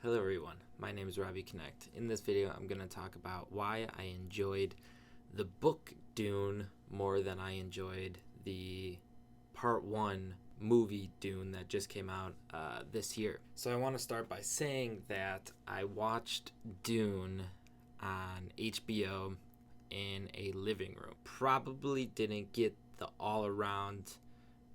Hello everyone, my name is Robbie Knecht. In this video I'm going to talk about why I enjoyed the book Dune more than I enjoyed the part 1 movie Dune that just came out this year. So I want to start by saying that I watched Dune on HBO in a living room. Probably didn't get the all-around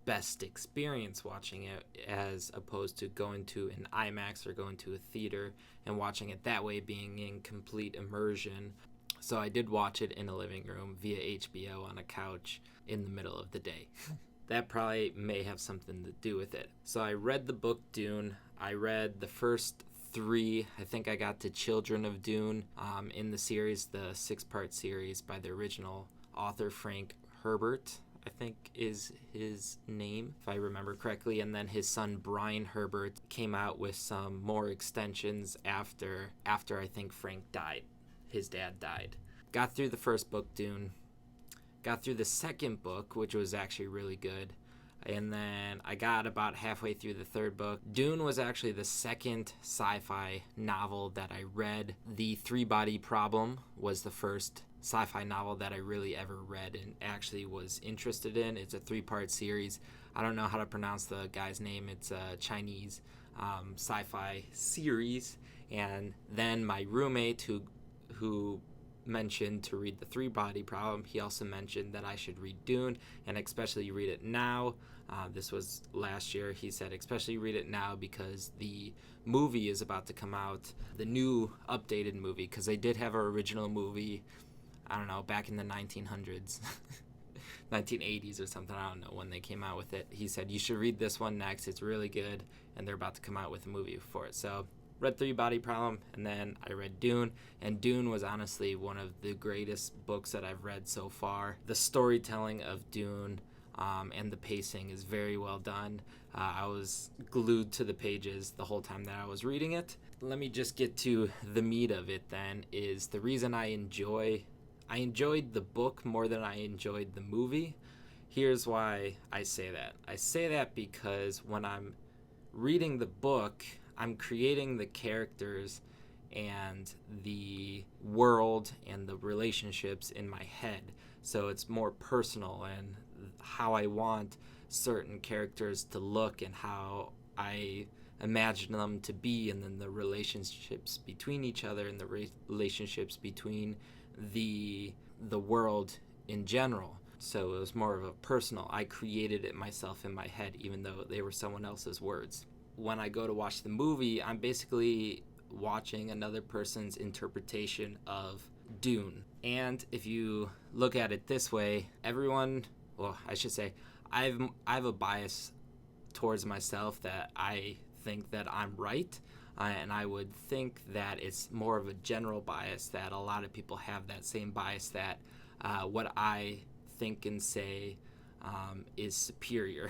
best experience watching it as opposed to going to an IMAX or going to a theater and watching it that way, being in complete immersion. So I did watch it in a living room via HBO on a couch in the middle of the day. That probably may have something to do with it. So I read the book Dune. I read the first 3. I think I got to Children of Dune in the series, the 6-part series by the original author Frank Herbert, I think is his name, if I remember correctly. And then his son Brian Herbert came out with some more extensions after I think Frank died. His dad died. Got through the first book, Dune. Got through the second book, which was actually really good. And then I got about halfway through the third book. Dune was actually the second sci-fi novel that I read. The Three-Body Problem was the first sci-fi novel that I really ever read and actually was interested in. It's a 3-part series. I don't know how to pronounce the guy's name. It's a Chinese sci-fi series. And then my roommate who mentioned to read the Three-Body Problem, he also mentioned that I should read Dune, and especially read it now. This was last year. He said especially read it now because the movie is about to come out, the new updated movie, because they did have an original movie, I don't know, back in the 1900s 1980s or something. I don't know when they came out with it. He said you should read this one next, it's really good, and they're about to come out with a movie for it. So read Three-Body Problem, and then I read Dune, and Dune was honestly one of the greatest books that I've read so far. The storytelling of Dune and the pacing is very well done. I was glued to the pages the whole time that I was reading it. Let me just get to the meat of it then, is the reason I enjoyed the book more than I enjoyed the movie. Here's why I say that. I say that because when I'm reading the book, I'm creating the characters and the world and the relationships in my head. So it's more personal and how I want certain characters to look and how I imagine them to be, and then the relationships between each other and the relationships between the world in general. So it was more of a personal. I created it myself in my head, even though they were someone else's words. When I go to watch the movie, I'm basically watching another person's interpretation of Dune. And if you look at it this way, I have a bias towards myself that I think that I'm right. And I would think that it's more of a general bias, that a lot of people have that same bias, that what I think and say is superior.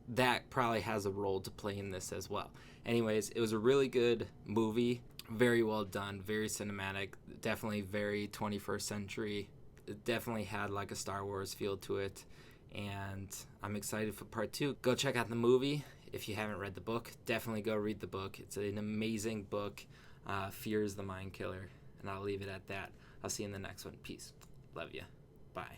That probably has a role to play in this as well. Anyways, it was a really good movie, very well done, very cinematic, definitely very 21st century. It definitely had like a Star Wars feel to it, and I'm excited for part 2. Go check out the movie. If you haven't read the book, definitely go read the book. It's an amazing book. Fear is the mind killer, and I'll leave it at that. I'll see you in the next one. Peace. Love you. Bye.